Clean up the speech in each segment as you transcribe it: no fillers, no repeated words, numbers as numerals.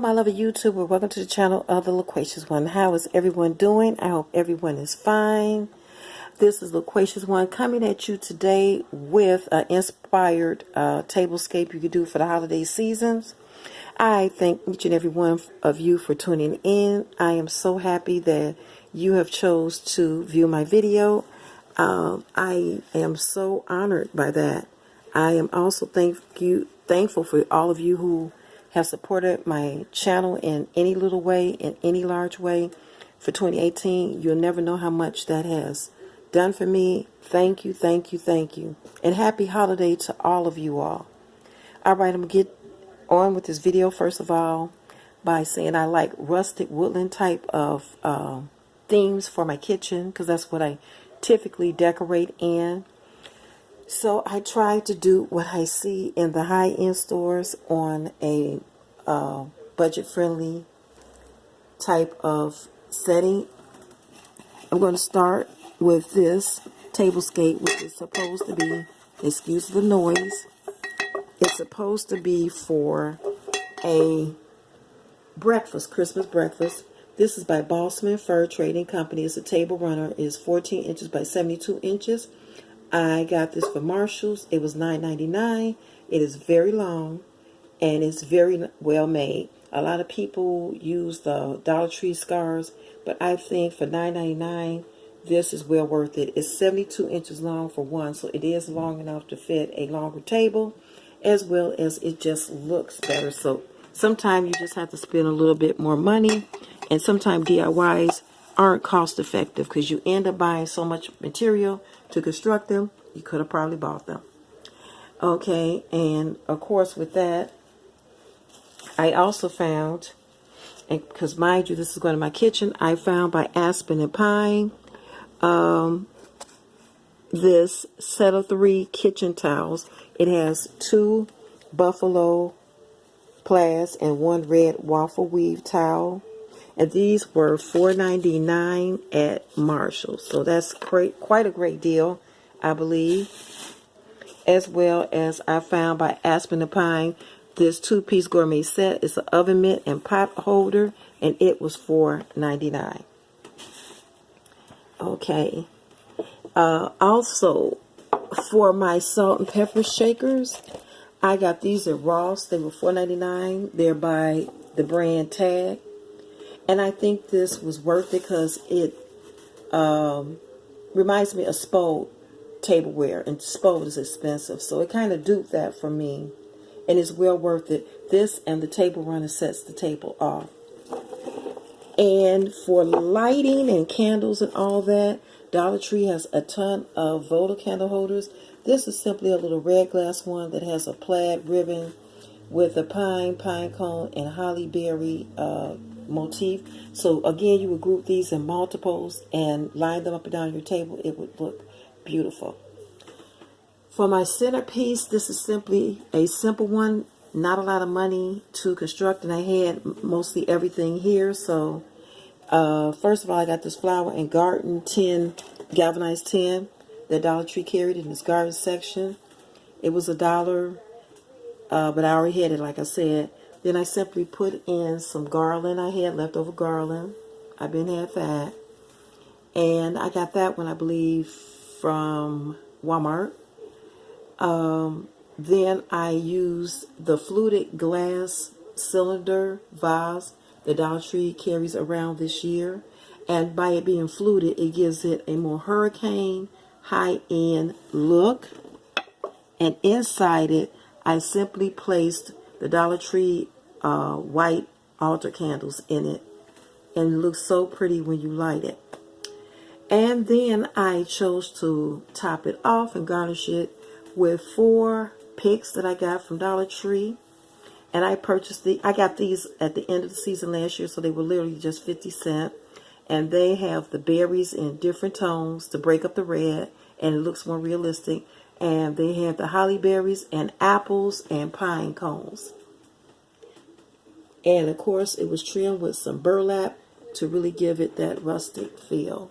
my lovely YouTuber. Welcome to the channel of the Loquacious One. How is everyone doing? I hope everyone is fine. This is Loquacious One coming at you today with an inspired tablescape you could do for the holiday seasons. I thank each and every one of you for tuning in. I am so happy that you have chose to view my video. I am so honored by that. I am also thankful for all of you who have supported my channel in any little way, in any large way for 2018. You'll never know how much that has done for me. Thank you, thank you, thank you. And happy holiday to all of you all. All right, I'm going to get on with this video first of all by saying I like rustic woodland type of themes for my kitchen because that's what I typically decorate in. So I try to do what I see in the high-end stores on a budget-friendly type of setting. I'm going to start with this tablescape, which is supposed to be, excuse the noise, it's supposed to be for a breakfast, Christmas breakfast. This is by Bossman Fur Trading Company. It's a table runner. It's 14 inches by 72 inches. I got this for Marshall's. It was $9.99. It is very long and it's very well made. A lot of people use the Dollar Tree scars, but I think for $9.99 this is well worth it. It's 72 inches long for one, so it is long enough to fit a longer table, as well as it just looks better. So sometimes you just have to spend a little bit more money, and sometimes DIYs aren't cost effective because you end up buying so much material to construct them. You could have probably bought them. Okay, and of course with that, I also found, and because mind you, this is going to my kitchen, I found by Aspen and Pine this set of 3 kitchen towels. It has 2 buffalo plaids and 1 red waffle weave towel. And these were $4.99 at Marshall's. So that's quite a great deal, I believe. As well as I found by Aspen and Pine this 2-piece gourmet set. It's an oven mitt and pot holder, and it was $4.99. Okay. Also, for my salt and pepper shakers, I got these at Ross. They were $4.99. They're by the brand Tag. And I think this was worth it because it reminds me of Spode tableware. And Spode is expensive. So it kind of duped that for me. And it's well worth it. This and the table runner sets the table off. And for lighting and candles and all that, Dollar Tree has a ton of Votive candle holders. This is simply a little red glass one that has a plaid ribbon with a pine cone, and holly berry motif. So again, you would group these in multiples and line them up and down your table. It would look beautiful. For my centerpiece, this is simply a simple one. Not a lot of money to construct, and I had mostly everything here. So first of all, I got this flower and garden tin, galvanized tin that Dollar Tree carried in its garden section. It was $1, but I already had it, like I said. Then I simply put in some garland. I had leftover garland. I've been had that. And I got that one, I believe, from Walmart. Then I used the fluted glass cylinder vase that Dollar Tree carries around this year. And by it being fluted, it gives it a more hurricane, high-end look. And inside it, I simply placed the Dollar Tree white altar candles in it. And it looks so pretty when you light it. And then I chose to top it off and garnish it with 4 picks that I got from Dollar Tree. And I got these at the end of the season last year, so they were literally just 50 cents. And they have the berries in different tones to break up the red, and it looks more realistic. And they have the holly berries and apples and pine cones. And of course, it was trimmed with some burlap to really give it that rustic feel.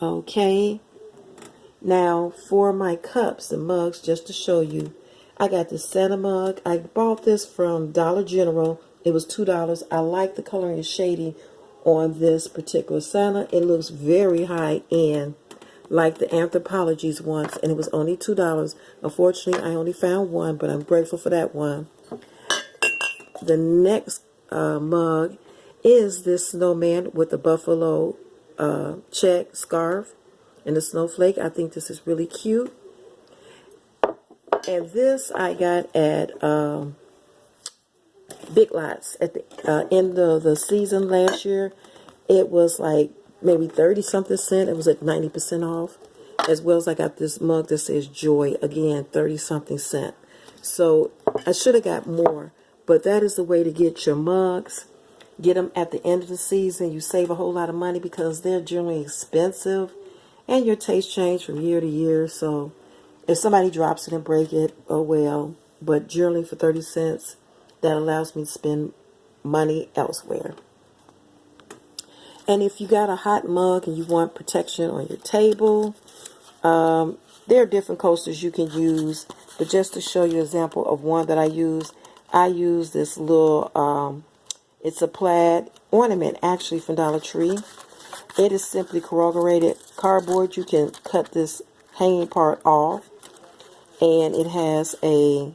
Okay. Now, for my cups and mugs, just to show you, I got this Santa mug. I bought this from Dollar General. It was $2. I like the coloring is shady on this particular Santa. It looks very high end, like the Anthropologies ones, and it was only $2. Unfortunately, I only found one, but I'm grateful for that one. The next mug is this snowman with the buffalo check scarf and the snowflake. I think this is really cute. And this I got at Big Lots at the end of the season last year. It was like maybe 30 something cent. It was at 90% off. As well as I got this mug that says Joy, again 30 something cent. So I should have got more, but that is the way to get your mugs. Get them at the end of the season. You save a whole lot of money because they're generally expensive, and your taste change from year to year. So if somebody drops it and break it, oh well. But generally for 30 cents, that allows me to spend money elsewhere. And if you got a hot mug and you want protection on your table, there are different coasters you can use. But just to show you an example of one that I use this little, it's a plaid ornament actually from Dollar Tree. It is simply corrugated cardboard. You can cut this hanging part off, and it has a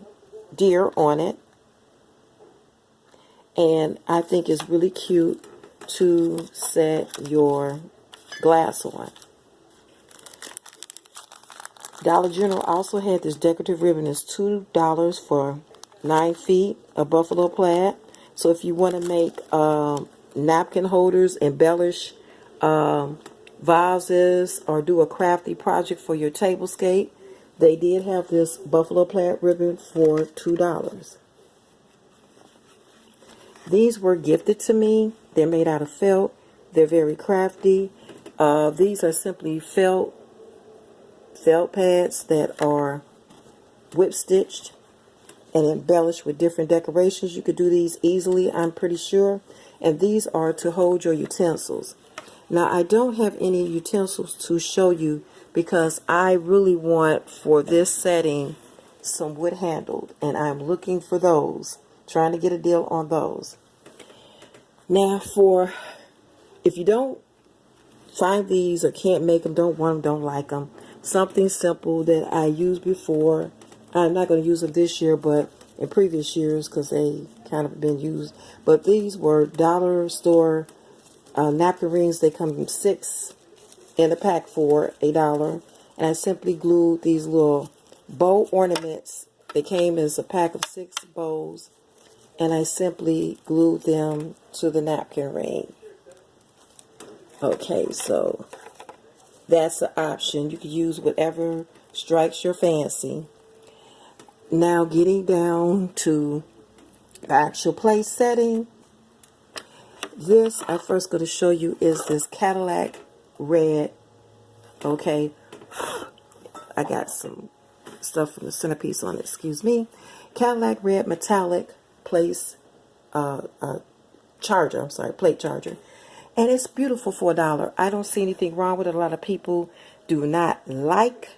deer on it. And I think it's really cute to set your glass on. Dollar General also had this decorative ribbon. It's $2 for 9 feet of buffalo plaid. So if you want to make napkin holders, embellish vases, or do a crafty project for your tablescape, they did have this buffalo plaid ribbon for $2. These were gifted to me. They're made out of felt. They're very crafty. These are simply felt pads that are whip stitched and embellished with different decorations. You could do these easily, I'm pretty sure. And these are to hold your utensils. Now, I don't have any utensils to show you because I really want for this setting some wood handled, and I'm looking for those, trying to get a deal on those. Now, if you don't find these or can't make them, don't want them, don't like them, something simple that I used before. I'm not going to use them this year, but in previous years because they kind of been used. But these were dollar store napkin rings. They come in 6 in a pack for $1. And I simply glued these little bow ornaments. They came as a pack of 6 bows. And I simply glued them to the napkin ring. Okay, so that's the option. You can use whatever strikes your fancy. Now getting down to the actual place setting. This I'm first going to show you is this Cadillac red. Okay, I got some stuff from the centerpiece on it, excuse me. Cadillac red metallic place charger, plate charger. And it's beautiful for $1. I don't see anything wrong with it. A lot of people do not like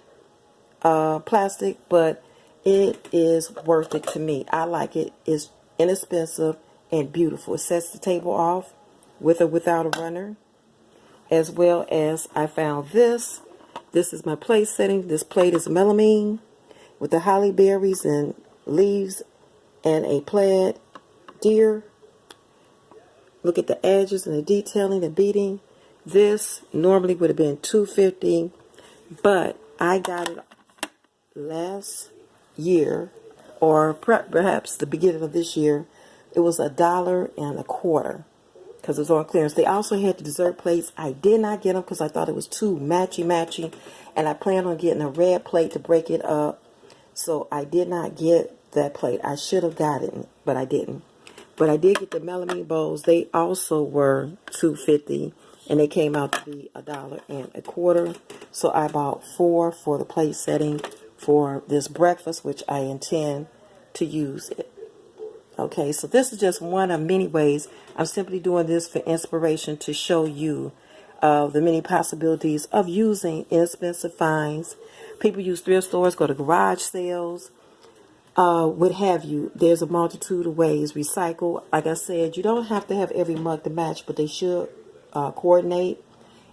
plastic, but it is worth it to me. I like it. It's inexpensive and beautiful. It sets the table off with or without a runner. As well as I found this. This is my plate setting. This plate is melamine with the holly berries and leaves and a plaid deer. Look at the edges and the detailing, the beading. This normally would have been $2.50, but I got it last year, or perhaps the beginning of this year. It was $1.25 because it was on clearance. They also had the dessert plates. I did not get them because I thought it was too matchy, and I planned on getting a red plate to break it up. So I did not get that plate. I should have got it, but I didn't. But I did get the melamine bowls. They also were $2.50, and they came out to be $1.25. So I bought 4 for the plate setting for this breakfast, which I intend to use it. Okay, so this is just one of many ways. I'm simply doing this for inspiration to show you the many possibilities of using inexpensive finds. People use thrift stores, go to garage sales. what have you. There's a multitude of ways. Recycle, like I said, you don't have to have every mug to match, but they should coordinate.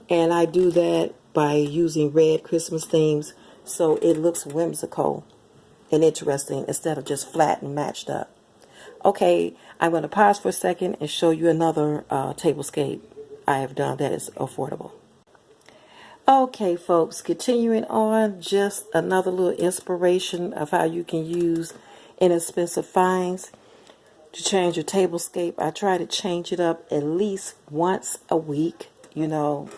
And I do that by using red Christmas themes so it looks whimsical and interesting instead of just flat and matched up. Okay, I'm going to pause for a second and show you another tablescape I have done that is affordable. Okay, folks, continuing on, just another little inspiration of how you can use inexpensive finds to change your tablescape. I try to change it up at least once a week. You know,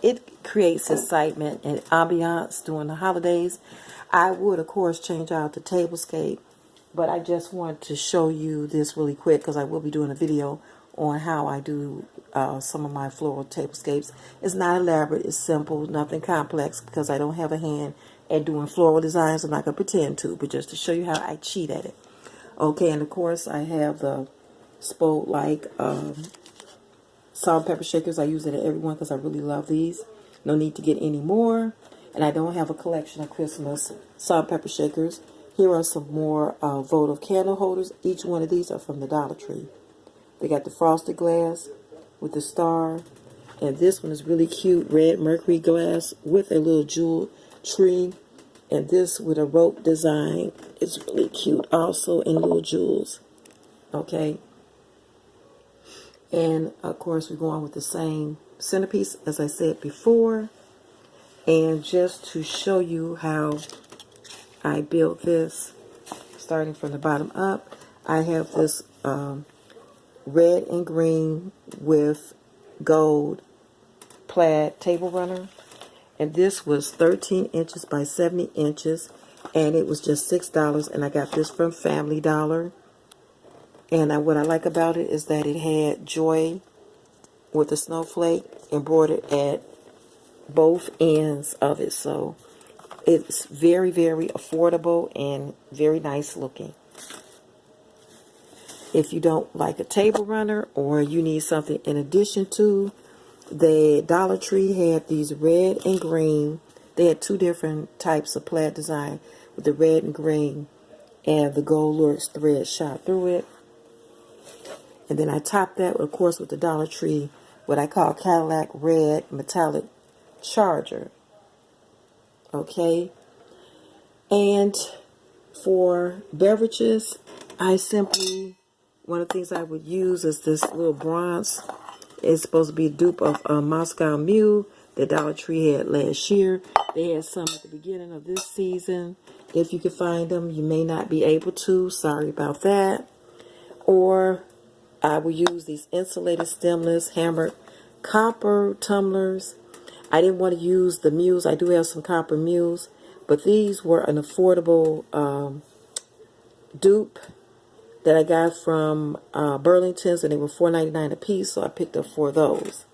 it creates excitement and ambiance during the holidays. I would, of course, change out the tablescape, but I just want to show you this really quick because I will be doing a video on how I do some of my floral tablescapes. It's not elaborate, it's simple, nothing complex because I don't have a hand at doing floral designs. I'm not going to pretend to, but just to show you how I cheat at it. Okay, and of course I have the Spode-like salt and pepper shakers. I use it at everyone because I really love these. No need to get any more. And I don't have a collection of Christmas salt and pepper shakers. Here are some more votive candle holders. Each one of these are from the Dollar Tree. They got the frosted glass with the star. And this one is really cute. Red mercury glass with a little jewel tree. And this with a rope design. It's really cute also in little jewels. Okay. And of course we're going with the same centerpiece as I said before. And just to show you how I built this, starting from the bottom up, I have this red and green with gold plaid table runner. And this was 13 inches by 70 inches. And it was just $6. And I got this from Family Dollar. And what I like about it is that it had joy with the snowflake embroidered at both ends of it. So it's very, very affordable and very nice looking. If you don't like a table runner or you need something in addition to, the Dollar Tree had these red and green. They had two different types of plaid design with the red and green and the gold lurex thread shot through it. And then I topped that, of course, with the Dollar Tree, what I call Cadillac Red Metallic Charger. Okay. And for beverages, I simply, one of the things I would use is this little bronze. It's supposed to be a dupe of Moscow Mule that Dollar Tree had last year. They had some at the beginning of this season. If you can find them, you may not be able to. Sorry about that. Or I will use these insulated stemless hammered copper tumblers. I didn't want to use the mules. I do have some copper mules, but these were an affordable dupe that I got from Burlington's, and they were $4.99 a piece, so I picked up 4 of those.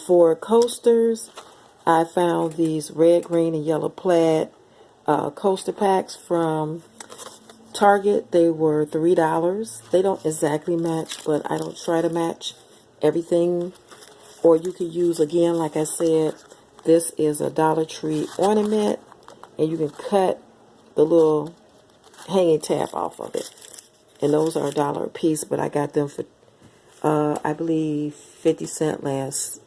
For coasters, I found these red, green, and yellow plaid coaster packs from Target. They were $3. They don't exactly match, but I don't try to match everything. Or you can use, again, like I said, this is a Dollar Tree ornament, and you can cut the little hanging tab off of it. And those are $1 a piece, but I got them for, I believe, 50 cents last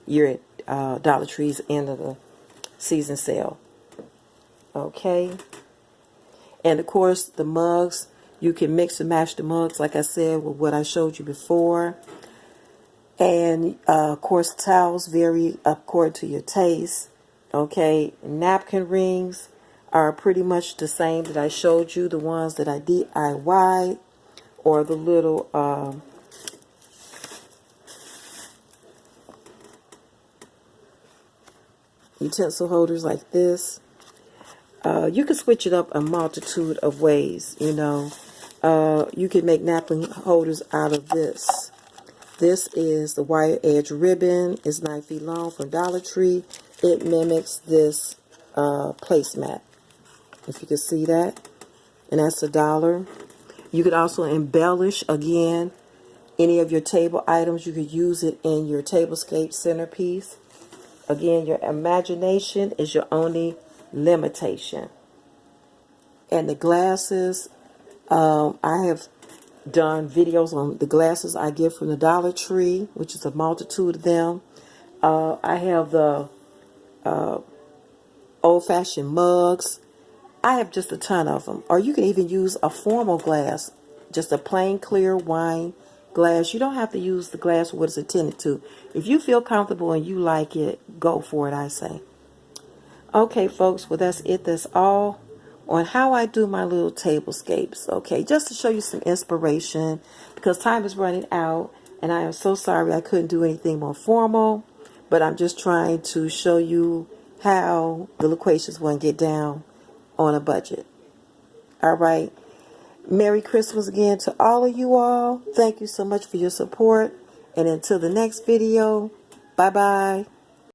year at Dollar Tree's end of the season sale. Okay. And of course, the mugs, you can mix and match the mugs, like I said, with what I showed you before. And of course, towels vary according to your taste. Okay. Napkin rings are pretty much the same that I showed you, the ones that I DIY, or the little utensil holders like this. You can switch it up a multitude of ways, you know. You can make napkin holders out of this. This is the wire edge ribbon. It's 9 feet long from Dollar Tree. It mimics this placemat, if you can see that. And that's $1. You could also embellish, again, any of your table items. You could use it in your tablescape centerpiece. Again, your imagination is your only limitation. And the glasses, I have done videos on the glasses I get from the Dollar Tree, which is a multitude of them. I have the old-fashioned mugs. I have just a ton of them. Or you can even use a formal glass, just a plain clear wine glass. You don't have to use the glass for what it's intended to. If you feel comfortable and you like it, go for it, I say. Okay, folks, well, that's it. That's all on how I do my little tablescapes. Okay, just to show you some inspiration because time is running out and I am so sorry I couldn't do anything more formal, but I'm just trying to show you how the Loquacious One get down on a budget. All right. Merry Christmas again to all of you all. Thank you so much for your support. And until the next video, bye-bye.